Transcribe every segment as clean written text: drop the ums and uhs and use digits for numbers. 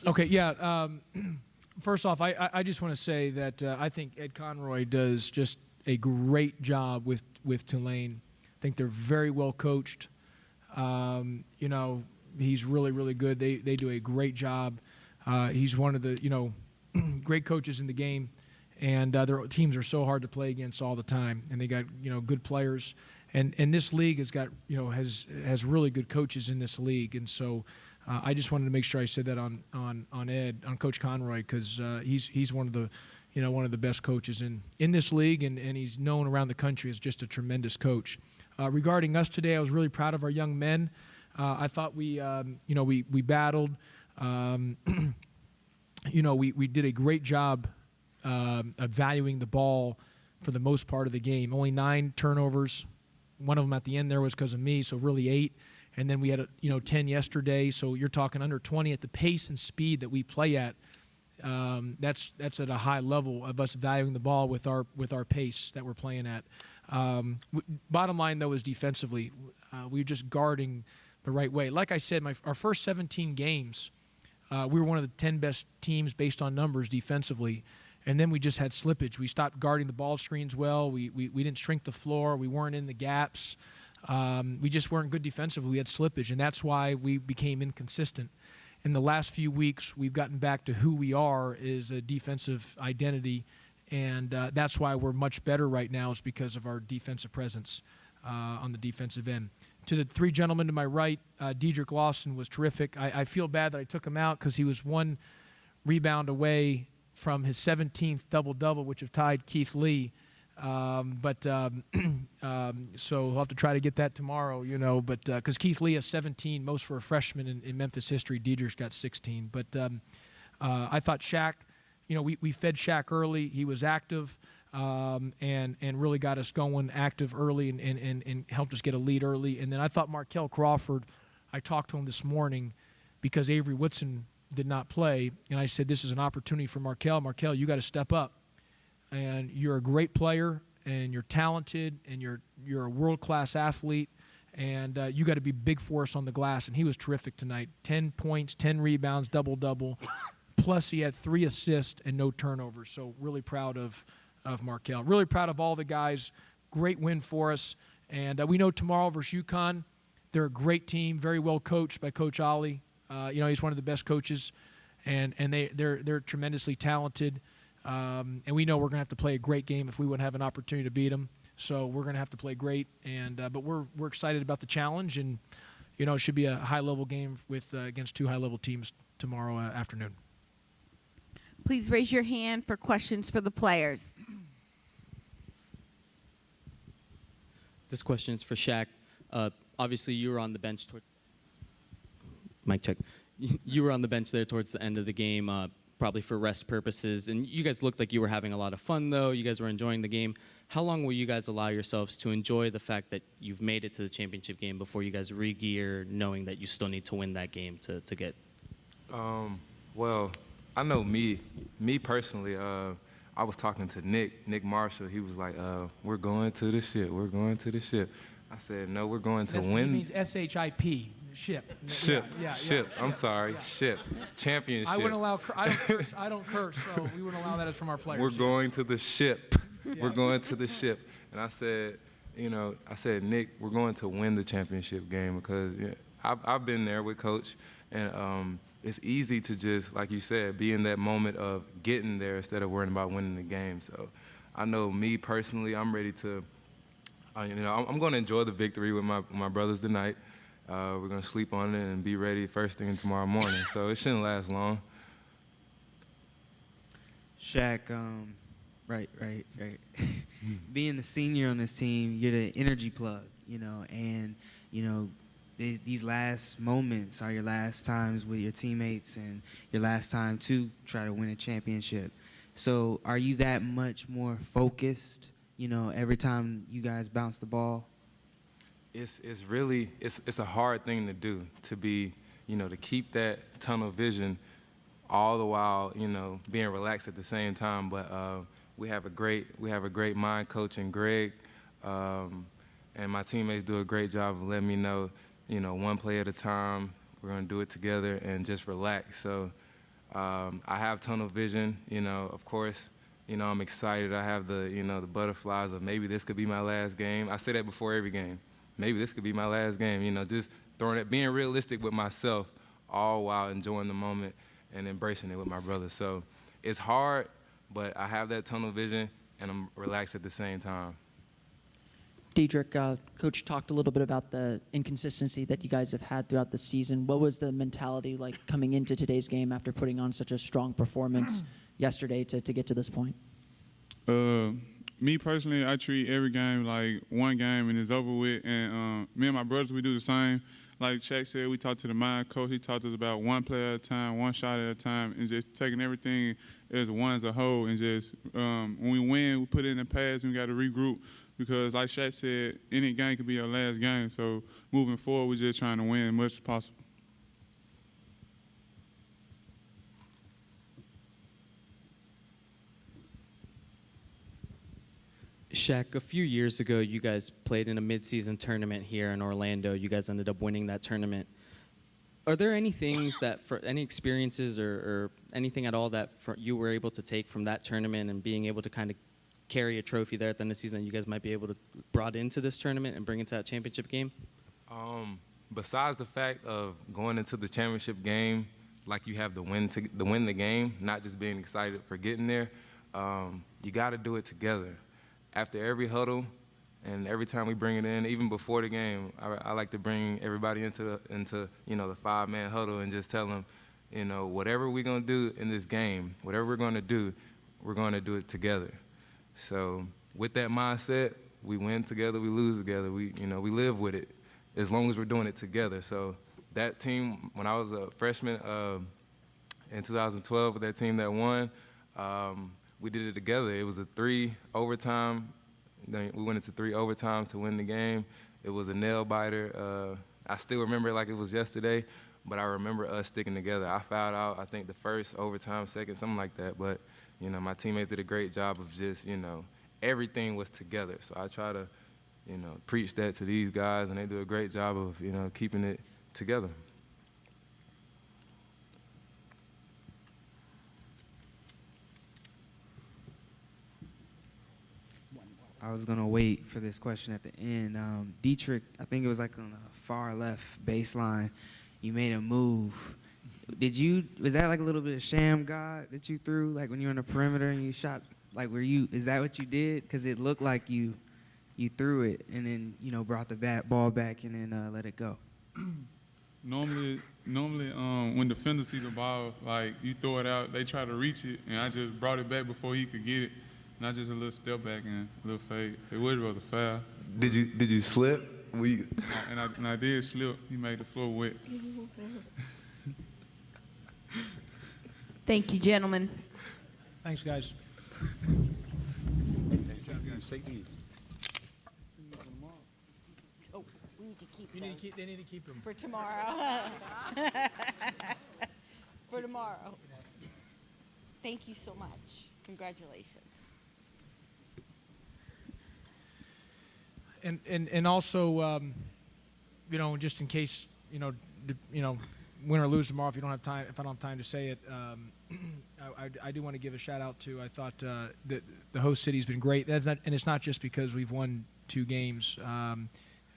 Okay, yeah. First off, I just want to say that I think Ed Conroy does just a great job with Tulane. I think they're very well coached. You know, he's really, really good. They do a great job. He's one of the, you know, great coaches in the game, and their teams are so hard to play against all the time, and they got, you know, good players. And this league has got, you know, has really good coaches in this league, and so I just wanted to make sure I said that on Coach Conroy, because he's one of the, you know, one of the best coaches in this league, and he's known around the country as just a tremendous coach. Regarding us today, I was really proud of our young men. I thought we, you know, we battled. You know, we did a great job of valuing the ball for the most part of the game. Only 9 turnovers. One of them at the end there was because of me, so really 8. And then we had, you know, 10 yesterday. So you're talking under 20 at the pace and speed that we play at. That's at a high level of us valuing the ball with our pace that we're playing at. Bottom line, though, is defensively, we're just guarding the right way. Like I said, our first 17 games, we were one of the 10 best teams based on numbers defensively. And then we just had slippage. We stopped guarding the ball screens well. We didn't shrink the floor. We weren't in the gaps. We just weren't good defensively. We had slippage, and that's why we became inconsistent. In the last few weeks, we've gotten back to who we are is a defensive identity, and that's why we're much better right now is because of our defensive presence on the defensive end. To the 3 gentlemen to my right, Dedrick Lawson was terrific. I feel bad that I took him out because he was 1 rebound away from his 17th double-double, which have tied Keith Lee. So we'll have to try to get that tomorrow, you know, but because Keith Lee has 17, most for a freshman in Memphis history. Dedrick's got 16. But I thought Shaq, you know, we fed Shaq early. He was active and really got us going active early and helped us get a lead early. And then I thought Markel Crawford, I talked to him this morning because Avery Woodson did not play, and I said, this is an opportunity for Markel. Markel, you got to step up. And you're a great player, and you're talented, and you're a world-class athlete, and you got to be big for us on the glass. And he was terrific tonight. 10 points, 10 rebounds, double-double. Plus he had 3 assists and no turnovers. So really proud of Markel. Really proud of all the guys. Great win for us. And we know tomorrow versus UConn, they're a great team, very well coached by Coach Ollie. You know, he's one of the best coaches, and they're tremendously talented. And we know we're going to have to play a great game if we would have an opportunity to beat them. So we're going to have to play great, and but we're excited about the challenge, and you know it should be a high-level game with against 2 high-level teams tomorrow afternoon. Please raise your hand for questions for the players. This question is for Shaq. Obviously, you were on the bench. Mic check. You were on the bench there towards the end of the game, probably for rest purposes. And you guys looked like you were having a lot of fun, though. You guys were enjoying the game. How long will you guys allow yourselves to enjoy the fact that you've made it to the championship game before you guys re-gear, knowing that you still need to win that game to get? Well, I know me personally, I was talking to Nick Marshall. He was like, we're going to the ship. We're going to the ship. I said, no, we're going to win. It means S-H-I-P. Ship. Ship. Yeah, ship. Yeah, I'm sorry. Yeah. Ship. Championship. I wouldn't allow. I don't curse, so we wouldn't allow that from our players. We're going to the ship. Yeah. We're going to the ship. And I said, you know, Nick, we're going to win the championship game because I've been there with Coach, and it's easy to just, like you said, be in that moment of getting there instead of worrying about winning the game. So I know me personally, I'm ready to, you know, I'm going to enjoy the victory with my brothers tonight. We're going to sleep on it and be ready first thing tomorrow morning. So it shouldn't last long. Shaq, right. Being the senior on this team, you're the energy plug, you know, and, you know, these last moments are your last times with your teammates and your last time to try to win a championship. So are you that much more focused, you know, every time you guys bounce the ball? It's really a hard thing to do, to be, you know, to keep that tunnel vision all the while, you know, being relaxed at the same time. But we have a great mind coach in Greg, and my teammates do a great job of letting me know, you know, one play at a time, We're going to do it together and just relax. So I have tunnel vision, of course. I'm excited. I have the, the butterflies of maybe this could be my last game. I say that before every game. Maybe this could be my last game, just throwing it, being realistic with myself, all while enjoying the moment and embracing it with my brother. So it's hard, but I have that tunnel vision, and I'm relaxed at the same time. Diedrich, Coach talked a little bit about the inconsistency that you guys have had throughout the season. What was the mentality like coming into today's game after putting on such a strong performance yesterday to get to this point? Me personally, I treat every game like one game and it's over with. And me and my brothers, we do the same. Like Shaq said, we talk to the mind coach. He taught us about one play at a time, one shot at a time, and just taking everything as one as a whole. And just when we win, we put it in the past and we got to regroup. Because like Shaq said, any game could be our last game. So moving forward, we're just trying to win as much as possible. Shaq, a few years ago, you guys played in a midseason tournament here in Orlando. You guys ended up winning that tournament. Are there any things any experiences or anything at all that you were able to take from that tournament and being able to kind of carry a trophy there at the end of the season that you guys might be able to brought into this tournament and bring into that championship game? Besides the fact of going into the championship game, like you have to win the game, not just being excited for getting there, you got to do it together. After every huddle and every time we bring it in, even before the game, I like to bring everybody into the five-man huddle and just tell them, whatever we're going to do in this game, whatever we're going to do it together. So with that mindset, we win together, we lose together. We live with it as long as we're doing it together. So that team, when I was a freshman in 2012 with that team that won, we did it together. It was a 3 overtime. We went into 3 overtimes to win the game. It was a nail biter. I still remember it like it was yesterday, but I remember us sticking together. I fouled out, I think, the first overtime, second, something like that. But, my teammates did a great job of just, everything was together. So I try to, preach that to these guys, and they do a great job of, keeping it together. I was going to wait for this question at the end. Diedrich, I think it was like on the far left baseline, you made a move. Was that like a little bit of sham God that you threw, like when you were on the perimeter and you shot, is that what you did? Because it looked like you threw it and then, brought the ball back and then let it go. Normally, when defenders see the ball, like you throw it out, they try to reach it, and I just brought it back before he could get it. Not just a little step back and a little fade. It would rather foul. Did you slip? And I did slip. He made the floor wet. Thank you, gentlemen. Thanks, guys. Oh, we need to keep They need to keep them. for tomorrow. For tomorrow. Thank you so much. Congratulations. And also, just in case, win or lose tomorrow, if I don't have time to say it, I do want to give a shout out to. I thought the host city's been great. And it's not just because we've won 2 games.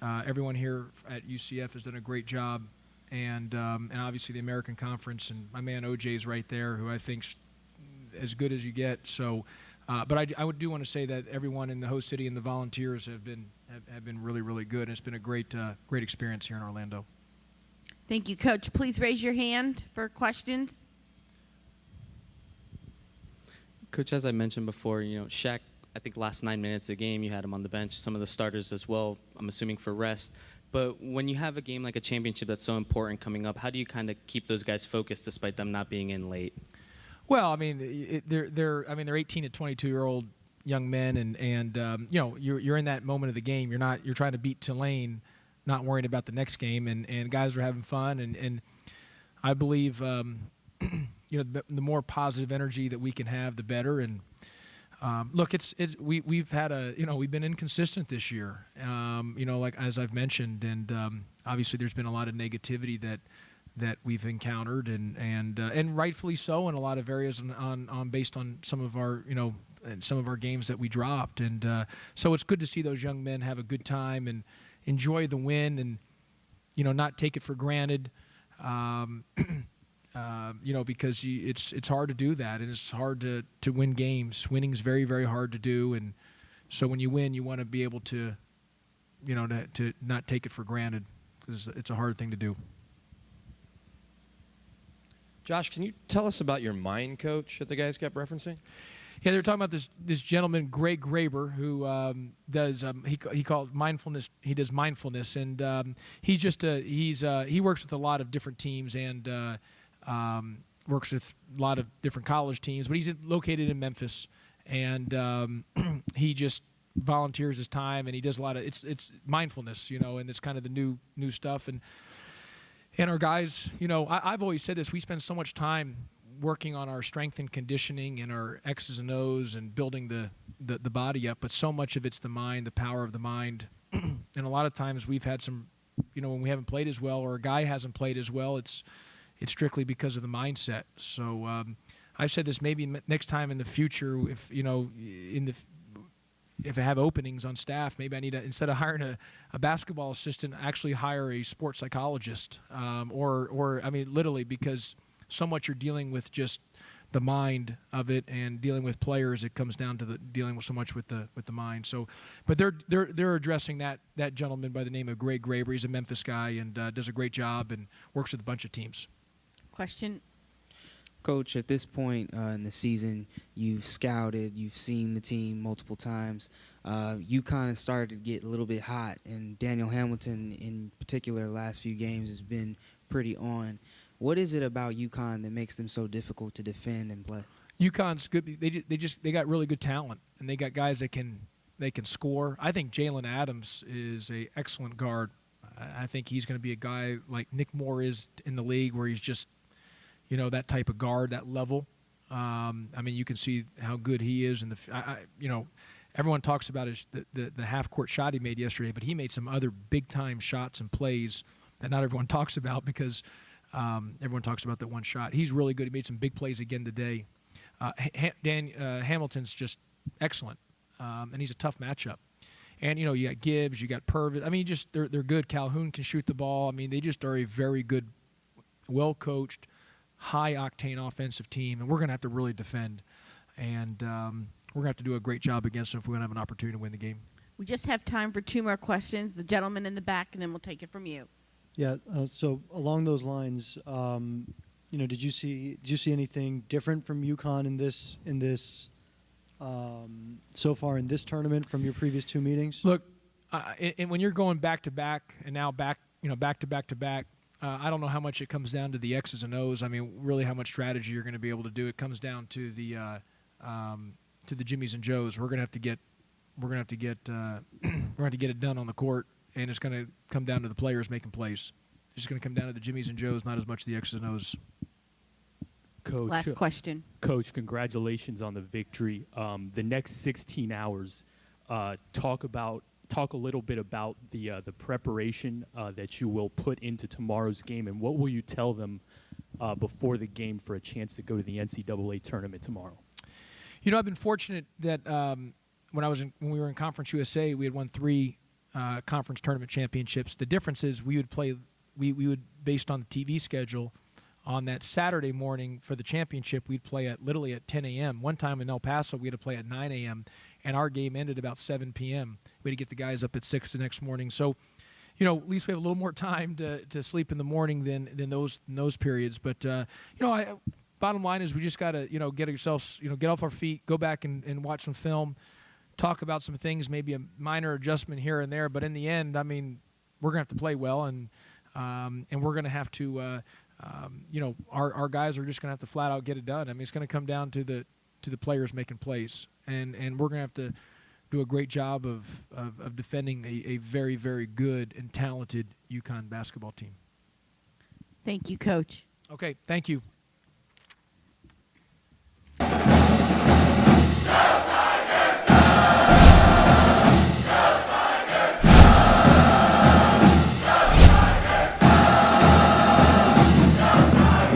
Everyone here at UCF has done a great job, and obviously the American Conference, and my man OJ's right there, who I think's as good as you get. So, but I do want to say that everyone in the host city and the volunteers have been really, really good. And it's been a great experience here in Orlando. Thank you, Coach. Please raise your hand for questions. Coach, as I mentioned before, Shaq, I think last 9 minutes of the game, you had him on the bench, some of the starters as well, I'm assuming for rest. But when you have a game like a championship that's so important coming up, how do you kind of keep those guys focused despite them not being in late? Well, I mean, they're 18 to 22-year-old young men, and you're in that moment of the game. You're trying to beat Tulane, not worrying about the next game, and guys are having fun, and I believe the more positive energy that we can have, the better. And look, we've been inconsistent this year, like as I've mentioned, and obviously there's been a lot of negativity that we've encountered, and rightfully so in a lot of areas on based on some of our some of our games that we dropped, and so it's good to see those young men have a good time and enjoy the win, and not take it for granted, because it's hard to do that, and it's hard to win games. Winning is very, very hard to do, and so when you win, you want to be able to to not take it for granted, because it's a hard thing to do. Josh, can you tell us about your mind coach that the guys kept referencing? Yeah, they were talking about this gentleman, Greg Graber, who does he calls mindfulness. He does mindfulness, and he works with a lot of different teams and works with a lot of different college teams. But he's located in Memphis, and he just volunteers his time, and he does a lot of it's mindfulness, and it's kind of the new stuff. And our guys, I've always said this: we spend so much time working on our strength and conditioning and our X's and O's and building the body up, but so much of it's the mind, the power of the mind. And a lot of times we've had some, when we haven't played as well or a guy hasn't played as well, it's strictly because of the mindset. So I've said this, maybe next time in the future, if if I have openings on staff, maybe I need to, instead of hiring a basketball assistant, actually hire a sports psychologist, or I mean literally, because so much you're dealing with just the mind of it, and dealing with players, it comes down to dealing with so much with the mind. So, but they're addressing that gentleman by the name of Greg Graber. He's a Memphis guy and does a great job and works with a bunch of teams. Question. Coach, at this point in the season, you've scouted, you've seen the team multiple times. You kind of started to get a little bit hot, and Daniel Hamilton in particular the last few games has been pretty on. What is it about UConn that makes them so difficult to defend and play? UConn's good. They got really good talent, and they got guys that can score. I think Jalen Adams is an excellent guard. I think he's going to be a guy like Nick Moore is in the league, where he's just that type of guard, that level. I mean, you can see how good he is. Everyone talks about the half-court shot he made yesterday, but he made some other big-time shots and plays that not everyone talks about, because everyone talks about that one shot. He's really good. He made some big plays again today. Hamilton's just excellent, and he's a tough matchup. And you got Gibbs, you got Purvis. I mean, they're good. Calhoun can shoot the ball. I mean, they just are a very good, well-coached, high-octane offensive team, and we're going to have to really defend. And we're going to have to do a great job against them if we're going to have an opportunity to win the game. We just have time for 2 more questions. The gentleman in the back, and then we'll take it from you. Yeah. So along those lines, did you see anything different from UConn in this so far in this tournament from your previous 2 meetings? Look, and when you're going back to back, and now back to back to back, I don't know how much it comes down to the X's and O's. I mean, really, how much strategy you're going to be able to do. It comes down to the Jimmies and Joes. We're going to have to get it done on the court, and it's going to come down to the players making plays. It's just going to come down to the Jimmies and Joes, not as much the X's and O's. Coach, last question. Coach, congratulations on the victory. The next 16 hours, talk a little bit about the preparation that you will put into tomorrow's game, and what will you tell them before the game for a chance to go to the NCAA tournament tomorrow? I've been fortunate that when we were in Conference USA, we had won 3 conference tournament championships. The difference is we would based on the TV schedule, on that Saturday morning for the championship, we'd play literally at 10 a.m. One time in El Paso, we had to play at 9 a.m., and our game ended about 7 p.m. We had to get the guys up at 6 the next morning. So, at least we have a little more time to sleep in the morning than those periods. But, bottom line is we just got to, get ourselves, get off our feet, go back and watch some film, talk about some things, maybe a minor adjustment here and there. But in the end, I mean, we're going to have to play well, and we're going to have to, our guys are just going to have to flat out get it done. I mean, it's going to come down to the players making plays, and we're going to have to do a great job of defending a very, very good and talented UConn basketball team. Thank you, Coach. Okay, thank you.